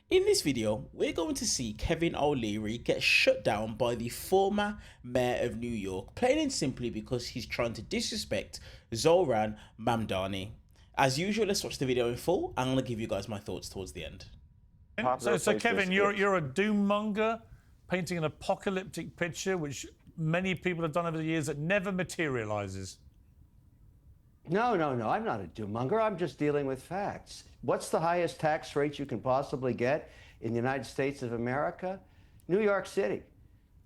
In this video, we're going to see Kevin O'Leary get shut down by the former mayor of New York, plain and simply because he's trying to disrespect Zohran Mamdani. As usual, let's watch the video in full. I'm going to give you guys my thoughts towards the end. So Kevin, you're a doom monger, painting an apocalyptic picture, which many people have done over the years that never materializes. No, I'm not a doom monger. I'm just dealing with facts. What's the highest tax rate you can possibly get in the United States of America? New York City.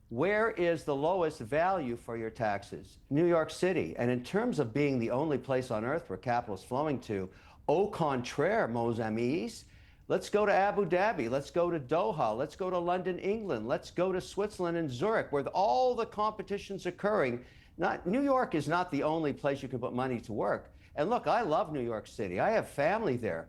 Where is the lowest value for your taxes? New York City. And in terms of being the only place on earth where capital is flowing to, au contraire, mes amis, let's go to Abu Dhabi, let's go to Doha, let's go to London, England, let's go to Switzerland and Zurich, where all the competition's occurring. New York is not the only place you can put money to work. And look, I love New York City. I have family there.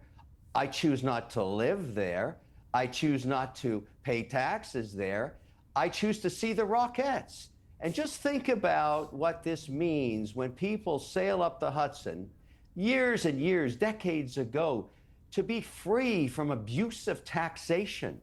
I choose not to live there. I choose not to pay taxes there. I choose to see the Rockettes. And just think about what this means when people sail up the Hudson years and years, decades ago, to be free from abusive taxation,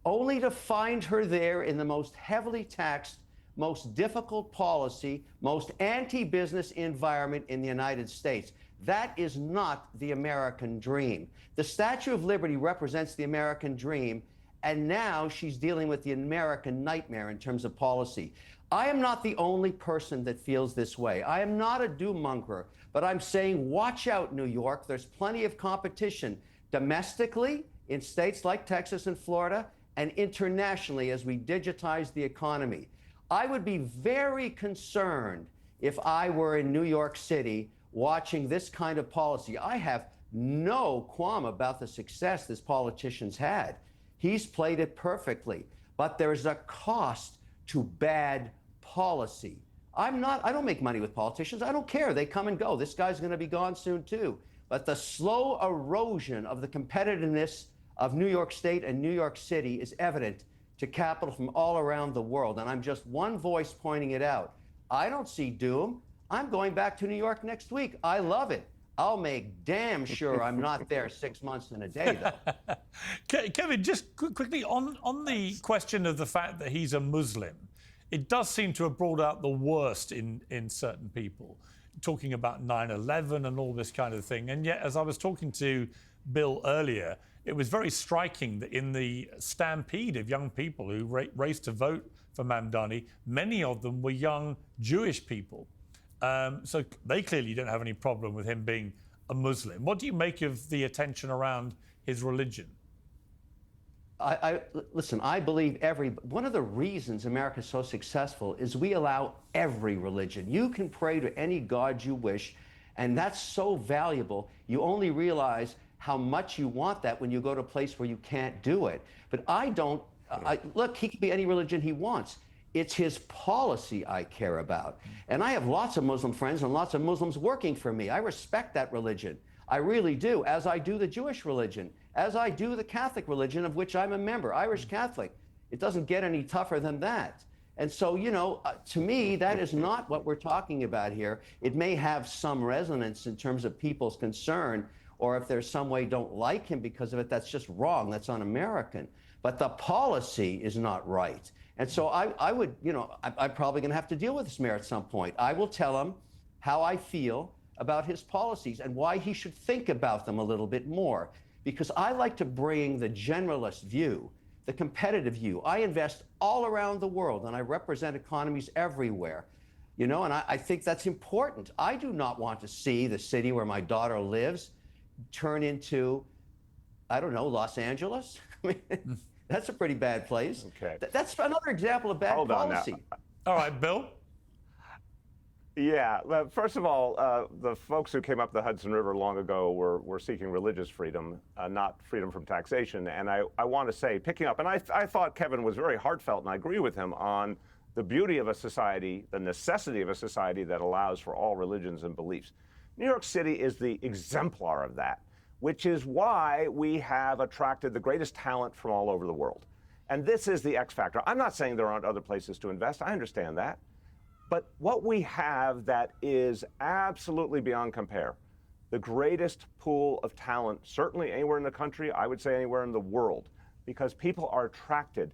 only to find her there in the most heavily taxed, most difficult policy, most anti-business environment in the United States. That is not the American dream. The Statue of Liberty represents the American dream, and now she's dealing with the American nightmare in terms of policy. I am not the only person that feels this way. I am not a doom monger, but I'm saying watch out, New York. There's plenty of competition domestically in states like Texas and Florida, and internationally as we digitize the economy. I would be very concerned if I were in New York City watching this kind of policy. I have no qualm about the success this politician's had. He's played it perfectly, but there's a cost to bad policy. I don't make money with politicians. I don't care. They come and go. This guy's going to be gone soon too. But the slow erosion of the competitiveness of New York State and New York City is evident to capital from all around the world. And I'm just one voice pointing it out. I don't see doom. I'm going back to New York next week. I love it. I'll make damn sure I'm not there 6 months and a day, though. Kevin, just quickly on the question of the fact that he's a Muslim, it does seem to have brought out the worst in certain people, talking about 9/11 and all this kind of thing. And yet, as I was talking to Bill earlier, it was very striking that in the stampede of young people who raced to vote for Mamdani, many of them were young Jewish people. So they clearly don't have any problem with him being a Muslim. What do you make of the attention around his religion? Listen, I believe one of the reasons America is so successful is we allow every religion. You can pray to any God you wish, and that's so valuable. You only realize how much you want that when you go to a place where you can't do it. But I don't, look, he can be any religion he wants. It's his policy I care about. And I have lots of Muslim friends and lots of Muslims working for me. I respect that religion. I really do, as I do the Jewish religion, as I do the Catholic religion, of which I'm a member, Irish Catholic. It doesn't get any tougher than that. And so, to me, that is not what we're talking about here. It may have some resonance in terms of people's concern, or if there's some way don't like him because of it, that's just wrong. That's un-American. But the policy is not right. And so I would, I'm probably going to have to deal with this mayor at some point. I will tell him how I feel about his policies and why he should think about them a little bit more. Because I like to bring the generalist view, the competitive view. I invest all around the world and I represent economies everywhere. And I think that's important. I do not want to see the city where my daughter lives turn into, I don't know, Los Angeles. I mean, that's a pretty bad place. Okay. That's another example of bad policy. All right, Bill. Yeah. Well, first of all, the folks who came up the Hudson River long ago were seeking religious freedom, not freedom from taxation. And I want to say, picking up, and I thought Kevin was very heartfelt, and I agree with him on the beauty of a society, the necessity of a society that allows for all religions and beliefs. New York City is the exemplar of that, which is why we have attracted the greatest talent from all over the world. And this is the X factor. I'm not saying there aren't other places to invest. I understand that. But what we have that is absolutely beyond compare, the greatest pool of talent, certainly anywhere in the country, I would say anywhere in the world, because people are attracted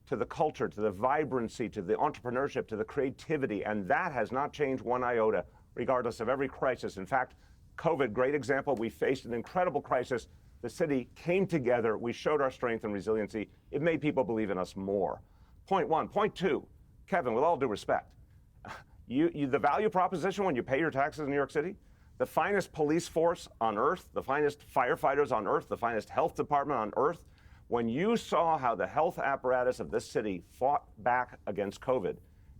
to the culture, to the vibrancy, to the entrepreneurship, to the creativity, and that has not changed one iota, regardless of every crisis. In fact, COVID, great example, we faced an incredible crisis. The city came together, we showed our strength and resiliency. It made people believe in us more. Point one. Point two, Kevin, with all due respect, the value proposition when you pay your taxes in New York City, the finest police force on earth, the finest firefighters on earth, the finest health department on earth, when you saw how the health apparatus of this city fought back against COVID,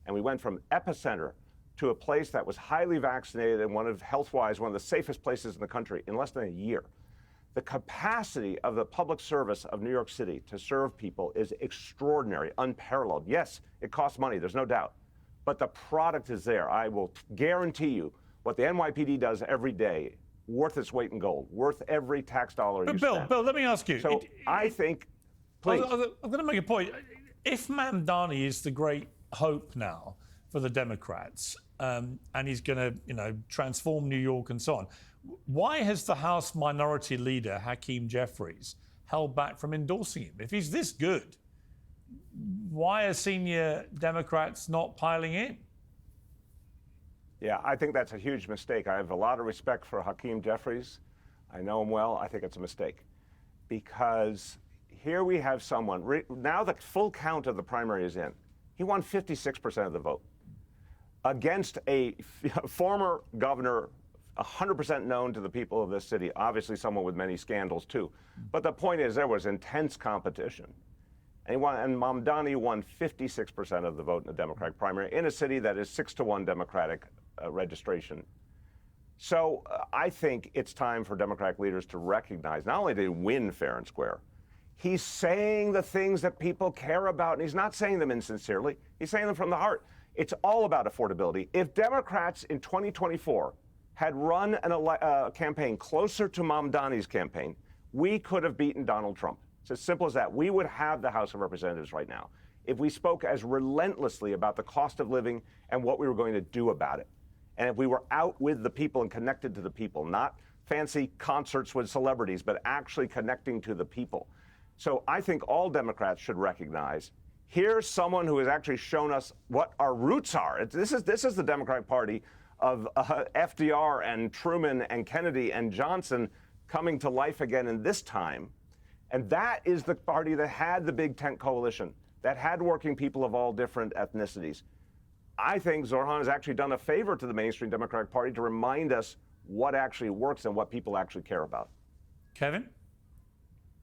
and we went from epicenter to a place that was highly vaccinated and health-wise, one of the safest places in the country in less than a year. The capacity of the public service of New York City to serve people is extraordinary, unparalleled. Yes, it costs money, there's no doubt, but the product is there. I will guarantee you what the NYPD does every day, worth its weight in gold, worth every tax dollar you spend. Bill, let me ask you. So I think, please. I'm going to make a point. If Mamdani is the great hope now for the Democrats, and he's going to, transform New York and so on, why has the House Minority Leader, Hakeem Jeffries, held back from endorsing him? If he's this good, why are senior Democrats not piling in? Yeah, I think that's a huge mistake. I have a lot of respect for Hakeem Jeffries. I know him well. I think it's a mistake. Because here we have someone, now the full count of the primary is in. He won 56% of the vote against a former governor, 100% known to the people of this city, obviously someone with many scandals too. But the point is there was intense competition. And Mamdani won 56% of the vote in the Democratic primary in a city that is 6-to-1 Democratic registration. So I think it's time for Democratic leaders to recognize not only did he win fair and square, he's saying the things that people care about, and he's not saying them insincerely. He's saying them from the heart. It's all about affordability. If Democrats in 2024 had run a campaign closer to Mamdani's campaign, we could have beaten Donald Trump. It's as simple as that. We would have the House of Representatives right now if we spoke as relentlessly about the cost of living and what we were going to do about it. And if we were out with the people and connected to the people, not fancy concerts with celebrities, but actually connecting to the people. So I think all Democrats should recognize here's someone who has actually shown us what our roots are. This is the Democratic Party of FDR and Truman and Kennedy and Johnson coming to life again in this time. And that is the party that had the big tent coalition, that had working people of all different ethnicities. I think Zohran has actually done a favor to the mainstream Democratic Party to remind us what actually works and what people actually care about. Kevin?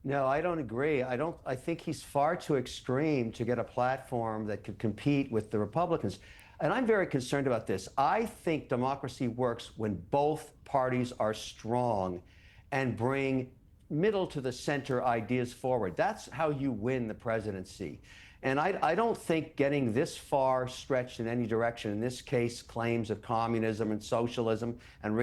No, I don't agree. I think he's far too extreme to get a platform that could compete with the Republicans. And I'm very concerned about this. I think democracy works when both parties are strong and bring middle to the center ideas forward. That's how you win the presidency. And I don't think getting this far stretched in any direction, in this case, claims of communism and socialism and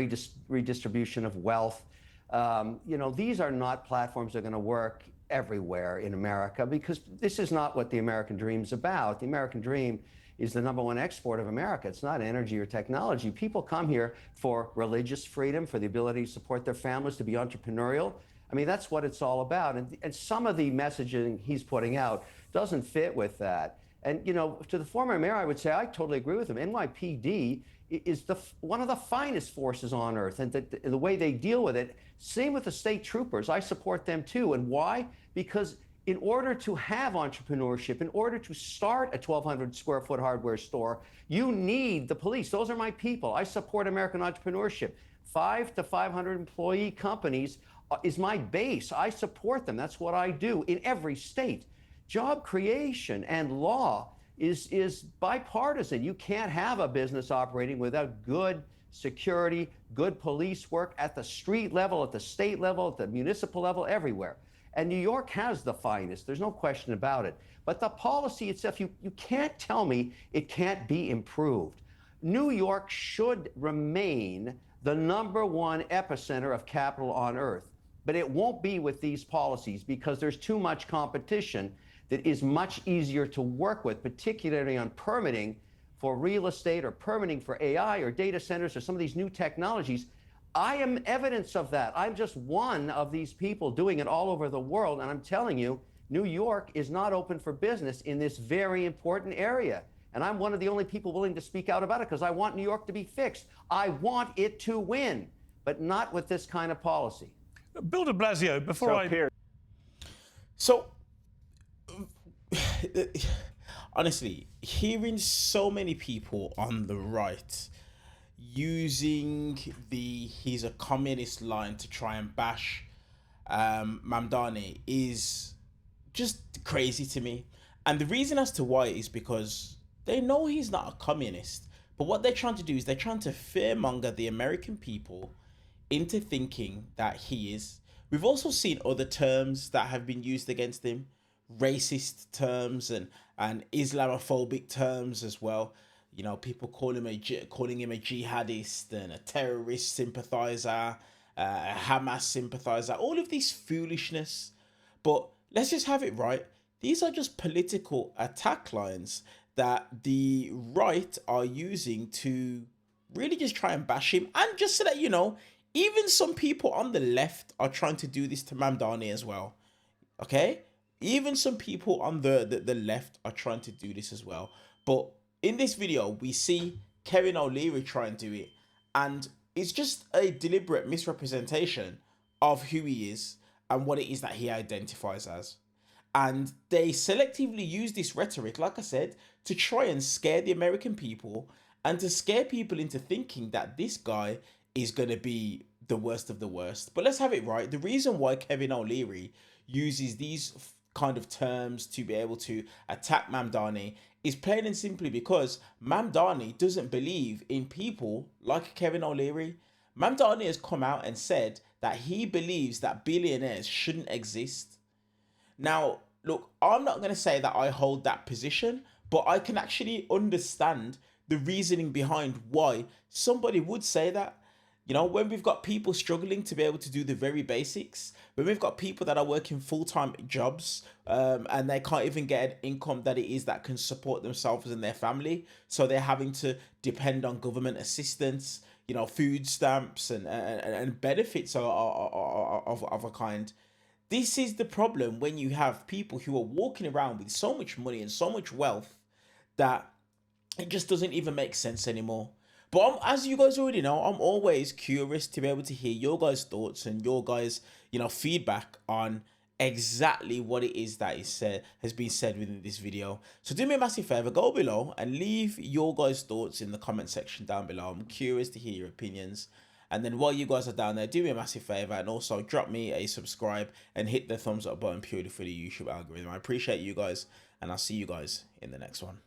redistribution of wealth, these are not platforms that are going to work everywhere in America, because this is not what the American dream's about. The American dream is the #1 export of America. It's not energy or technology. People come here for religious freedom, for the ability to support their families, to be entrepreneurial. I mean, that's what it's all about. And some of the messaging he's putting out doesn't fit with that. And, to the former mayor, I would say I totally agree with him. NYPD is one of the finest forces on earth, and the way they deal with it. Same with the state troopers. I support them too. And why? Because in order to have entrepreneurship, in order to start a 1,200 square foot hardware store, you need the police. Those are my people. I support American entrepreneurship. 5 to 500 employee companies is my base. I support them. That's what I do in every state. Job creation and law is bipartisan. You can't have a business operating without good security, good police work at the street level, at the state level, at the municipal level, everywhere. And New York has the finest. There's no question about it. But the policy itself, you can't tell me it can't be improved. New York should remain the #1 epicenter of capital on earth. But it won't be with these policies because there's too much competition that is much easier to work with, particularly on permitting for real estate or permitting for AI or data centers or some of these new technologies. I am evidence of that. I'm just one of these people doing it all over the world. And I'm telling you, New York is not open for business in this very important area. And I'm one of the only people willing to speak out about it because I want New York to be fixed. I want it to win, but not with this kind of policy. Bill de Blasio, before Piers, So, honestly, hearing so many people on the right using the "he's a communist" line to try and bash Mamdani is just crazy to me. And the reason as to why is because they know he's not a communist. But what they're trying to do is they're trying to fearmonger the American people into thinking that he is. We've also seen other terms that have been used against him, racist terms and Islamophobic terms as well. You know, people calling him a jihadist and a terrorist sympathizer, a Hamas sympathizer, all of this foolishness. But let's just have it right. These are just political attack lines that the right are using to really just try and bash him. And just so that you know, even some people on the left are trying to do this to Mamdani as well. Okay? Even some people on the left are trying to do this as well. But in this video, we see Kevin O'Leary try and do it. And it's just a deliberate misrepresentation of who he is and what it is that he identifies as. And they selectively use this rhetoric, like I said, to try and scare the American people and to scare people into thinking that this guy is going to be the worst of the worst. But let's have it right. The reason why Kevin O'Leary uses these kind of terms to be able to attack Mamdani is plain and simply because Mamdani doesn't believe in people like Kevin O'Leary. Mamdani has come out and said that he believes that billionaires shouldn't exist. Now, look, I'm not going to say that I hold that position, but I can actually understand the reasoning behind why somebody would say that. You know, when we've got people struggling to be able to do the very basics, when we've got people that are working full-time jobs and they can't even get an income that it is that can support themselves and their family, so they're having to depend on government assistance, you know, food stamps and benefits of a kind. This is the problem when you have people who are walking around with so much money and so much wealth that it just doesn't even make sense anymore. But as you guys already know, I'm always curious to be able to hear your guys' thoughts and your guys, you know, feedback on exactly what it is that has been said within this video. So do me a massive favor, go below and leave your guys' thoughts in the comment section down below. I'm curious to hear your opinions. And then while you guys are down there, do me a massive favor and also drop me a subscribe and hit the thumbs up button purely for the YouTube algorithm. I appreciate you guys, and I'll see you guys in the next one.